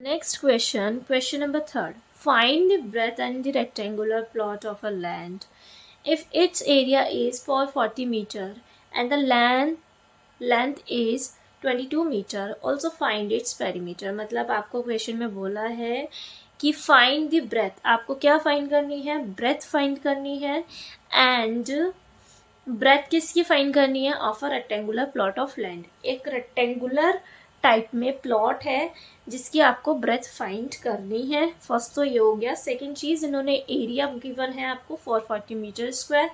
Next question, question number 3. Find the breadth and the rectangular plot of a land. If its area is 440 meter and the length is 22 meter, also find its perimeter. मतलब आपको question में बोला है कि find the breath, आपको क्या find करनी है, ब्रेथ फाइंड करनी है, एंड ब्रेथ किसकी फाइंड करनी है, of a rectangular plot of land. एक रेक्टेंगुलर टाइप में प्लॉट है जिसकी आपको ब्रेथ फाइंड करनी है। फर्स्ट तो ये हो गया। सेकेंड चीज, इन्होंने एरिया गिवन है आपको 440 मीटर स्क्वायर,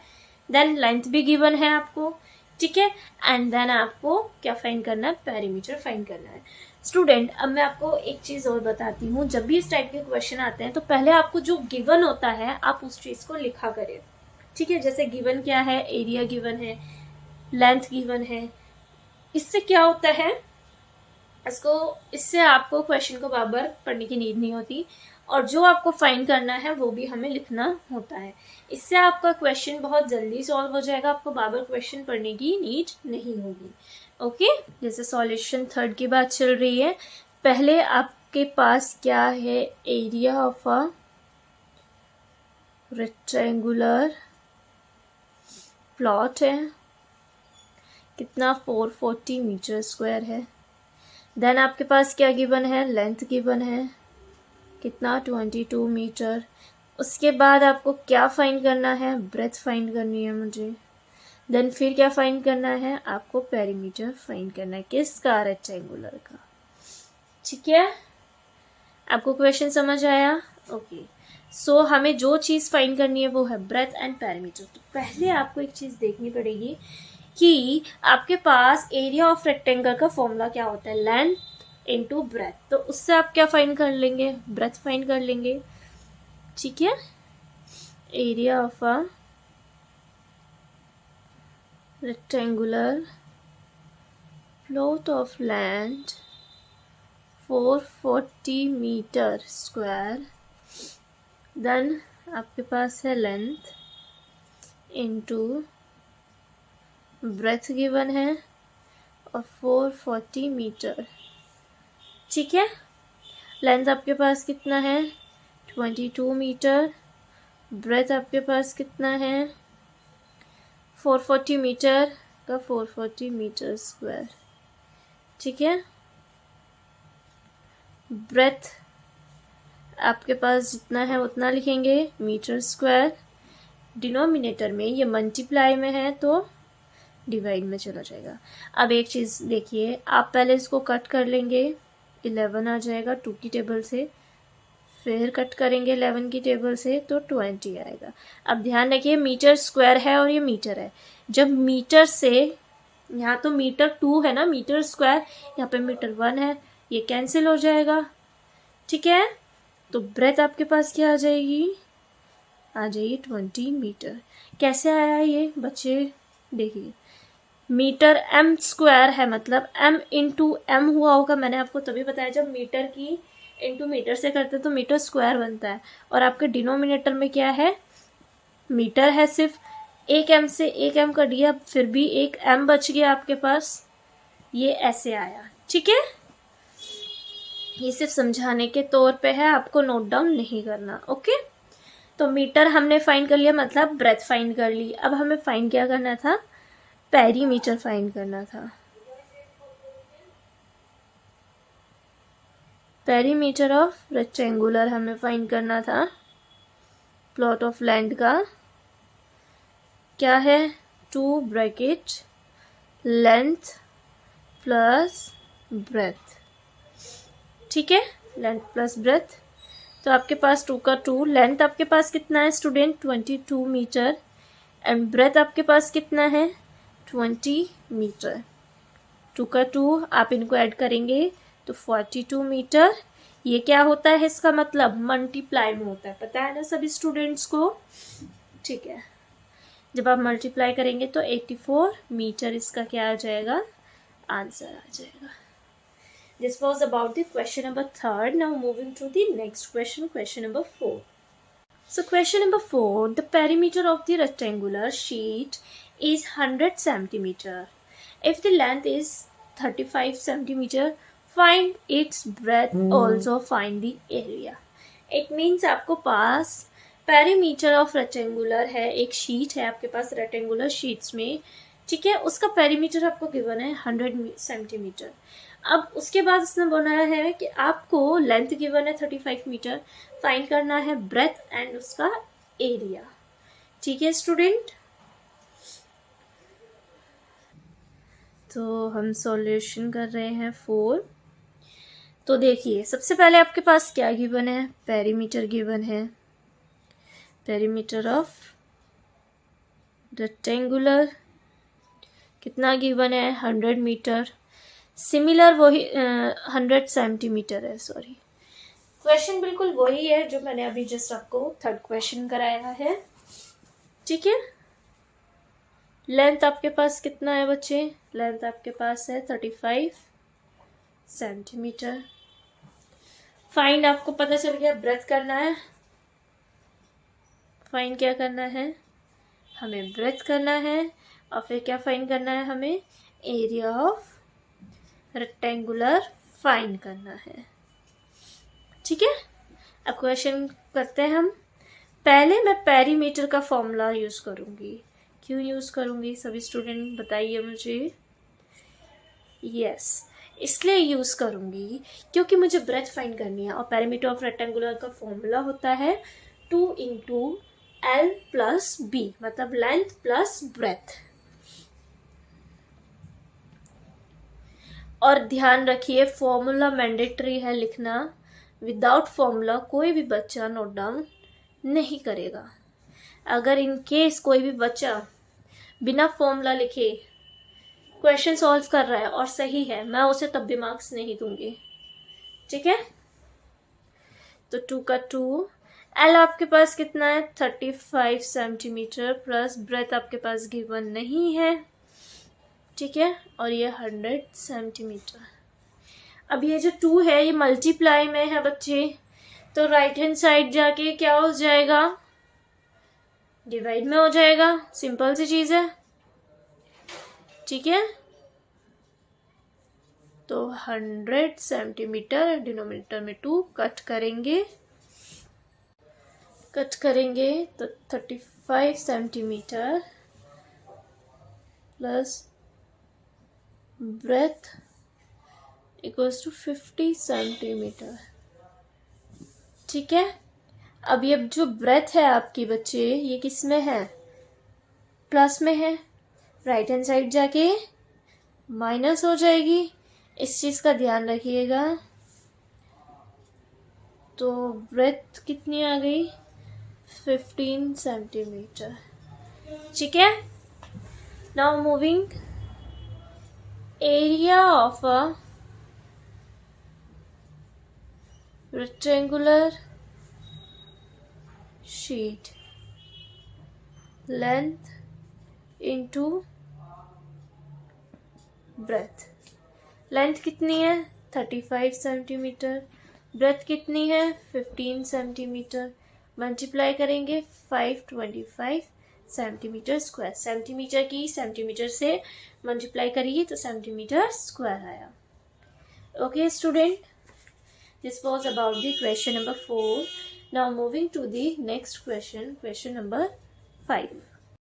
देन लेंथ भी गिवन है आपको, ठीक है, एंड देन आपको क्या फाइंड करना है, पेरीमीटर फाइंड करना है। स्टूडेंट, अब मैं आपको एक चीज और बताती हूँ, जब भी इस टाइप के क्वेश्चन आते हैं तो पहले आपको जो गिवन होता है आप उस चीज को लिखा करें, ठीक है। जैसे गिवन क्या है, एरिया गिवन है, लेंथ गिवन है। इससे क्या होता है, इससे आपको क्वेश्चन को बार बार पढ़ने की नीड नहीं होती, और जो आपको फाइंड करना है वो भी हमें लिखना होता है। इससे आपका क्वेश्चन बहुत जल्दी सॉल्व हो जाएगा, आपको बार बार क्वेश्चन पढ़ने की नीड नहीं होगी। ओके, जैसे सॉल्यूशन थर्ड की बात चल रही है, पहले आपके पास क्या है, area of a rectangular plot है, कितना 440 मीटर स्क्वायर है। देन आपके पास क्या गिवन है, लेंथ गिवन है, कितना 22 मीटर। उसके बाद आपको क्या फाइंड करना है, ब्रेथ फाइंड करनी है मुझे। देन फिर क्या फाइंड करना है, आपको पेरीमीटर फाइंड करना है, किसका, रेक्टेंगुलर का, ठीक है। आपको क्वेश्चन समझ आया? ओके, सो हमें जो चीज फाइंड करनी है वो है ब्रेथ एंड पेरीमीटर। तो पहले आपको एक चीज देखनी पड़ेगी कि आपके पास एरिया ऑफ रेक्टेंगल का फॉर्मूला क्या होता है, लेंथ इनटू ब्रेथ। तो उससे आप क्या फाइंड कर लेंगे, ब्रेथ फाइंड कर लेंगे, ठीक है। Area of a rectangular plot of land 440 metre square, then आपके पास है लेंथ इनटू ब्रेथ गिवन है और 440 मीटर, ठीक है। लेंथ आपके पास कितना है, 22 मीटर, ब्रेथ आपके पास कितना है, 440 मीटर का 440 मीटर स्क्वायर, ठीक है। ब्रेथ आपके पास जितना है उतना लिखेंगे, मीटर स्क्वायर। डिनोमिनेटर में ये मल्टीप्लाई में है तो डिवाइड में चला जाएगा। अब एक चीज देखिए, आप पहले इसको कट कर लेंगे, 11 आ जाएगा 2 की टेबल से, फिर कट करेंगे 11 की टेबल से तो 20 आएगा। अब ध्यान रखिए, मीटर स्क्वायर है और ये मीटर है। जब मीटर से, यहाँ तो मीटर 2 है ना, मीटर स्क्वायर, यहाँ पे मीटर 1 है, ये कैंसिल हो जाएगा, ठीक है। तो ब्रेथ आपके पास क्या आ जाएगी, आ जाएगी 20 मीटर। कैसे आया ये बच्चे, देखिए, मीटर m स्क्वायर है, मतलब m इंटू एम हुआ होगा। मैंने आपको तभी बताया जब मीटर की इंटू मीटर से करते हैं तो मीटर स्क्वायर बनता है, और आपके डिनोमिनेटर में क्या है, मीटर है सिर्फ। एक m से एक m कट गया, फिर भी एक m बच गया आपके पास, ये ऐसे आया, ठीक है। ये सिर्फ समझाने के तौर पे है, आपको नोट डाउन नहीं करना, ओके। तो मीटर हमने फाइंड कर लिया, मतलब ब्रेथ फाइंड कर ली। अब हमें फाइंड क्या करना था, पेरीमीटर फाइंड करना था। पेरीमीटर ऑफ रेक्टेंगुलर हमें फाइंड करना था, प्लॉट ऑफ लैंड का क्या है, 2 ब्रैकेट लेंथ प्लस ब्रेथ, ठीक है, लेंथ प्लस ब्रेथ। तो आपके पास 2 का 2, लेंथ आपके पास कितना है स्टूडेंट, 22 मीटर, एंड ब्रेथ आपके पास कितना है, 20 मीटर। 2 का 2 आप इनको ऐड करेंगे तो 42 मीटर। ये क्या होता है, इसका मतलब मल्टीप्लाई में होता है, पता है ना सभी स्टूडेंट्स को, ठीक है। जब आप मल्टीप्लाई करेंगे तो 84 मीटर इसका क्या आ जाएगा, आंसर आ जाएगा। This was about the question number 3. Now moving to the next question, question number 4. So question number 4, the perimeter of the rectangular sheet is 100 centimeter. If the length is 35 centimeter, find its breath, also find the area. It means आपको पास perimeter of rectangular है, एक sheet है आपके पास rectangular sheets में, ठीक है, उसका perimeter आपको गिवन है 100 सेंटीमीटर। अब उसके बाद उसने बनाया है कि आपको लेंथ गिवन है 35 मीटर, फाइंड करना है ब्रेथ एंड उसका एरिया। ठीक है स्टूडेंट, तो हम सॉल्यूशन कर रहे हैं 4। तो देखिए सबसे पहले आपके पास क्या गिवन है, पेरीमीटर गिवन है, पेरीमीटर ऑफ रेक्टेंगुलर कितना गिवन है 100 मीटर, सिमिलर वही 100 सेंटीमीटर है, सॉरी क्वेश्चन बिल्कुल वही है जो मैंने अभी जस्ट आपको थर्ड क्वेश्चन कराया है। ठीक है, लेंथ आपके पास कितना है बच्चे, लेंथ आपके पास है 35 सेंटीमीटर। फाइंड आपको पता चल गया, ब्रेथ करना है, फाइंड क्या करना है, हमें ब्रेथ करना है, और फिर क्या फाइंड करना है, हमें एरिया ऑफ रेक्टेंगुलर फाइंड करना है। ठीक है, अब क्वेश्चन करते हैं हम। पहले मैं पेरीमीटर का फॉर्मूला यूज करूंगी, क्यों यूज करूंगी सभी स्टूडेंट बताइए मुझे। यस, इसलिए यूज करूंगी क्योंकि मुझे ब्रेथ फाइंड करनी है, और पेरीमीटर ऑफ रेक्टेंगुलर का फॉर्मूला होता है 2 × L + B, मतलब लेंथ प्लस ब्रेथ। और ध्यान रखिए फॉर्मूला मैंडेटरी है लिखना, विदाउट फॉर्मूला कोई भी बच्चा नोट डाउन नहीं करेगा। अगर इन केस कोई भी बच्चा बिना फॉर्मूला लिखे क्वेश्चन सॉल्व कर रहा है और सही है, मैं उसे तब भी मार्क्स नहीं दूंगी। ठीक है, तो 2 का 2, एल आपके पास कितना है 35 सेंटीमीटर, प्लस ब्रेथ आपके पास गिवन नहीं है। ठीक है, और ये 100 सेंटीमीटर। अब ये जो 2 है ये मल्टीप्लाई में है बच्चे, तो राइट हैंड साइड जाके क्या हो जाएगा, डिवाइड में हो जाएगा, सिंपल सी चीज है। ठीक है, तो 100 सेंटीमीटर, डिनोमिनेटर में 2 कट करेंगे तो 35 centimetre plus breadth equals to 50 centimetre. ठीक है, अब ये जो ब्रेथ है आपकी बच्चे, ये किस में है, प्लस में है, राइट हैंड साइड जाके माइनस हो जाएगी, इस चीज का ध्यान रखिएगा। तो ब्रेथ कितनी आ गई 15 सेंटीमीटर। ठीक है, now moving area of a rectangular sheet, length into breadth। Length कितनी है 35 सेंटीमीटर, ब्रेथ कितनी है 15 सेंटीमीटर, मल्टीप्लाई करेंगे 525 सेंटीमीटर स्क्वायर। सेंटीमीटर की सेंटीमीटर से मल्टीप्लाई करिए तो सेंटीमीटर स्क्वायर आया। Okay student, this was about the question number 4. Now moving to the next question, question number 5.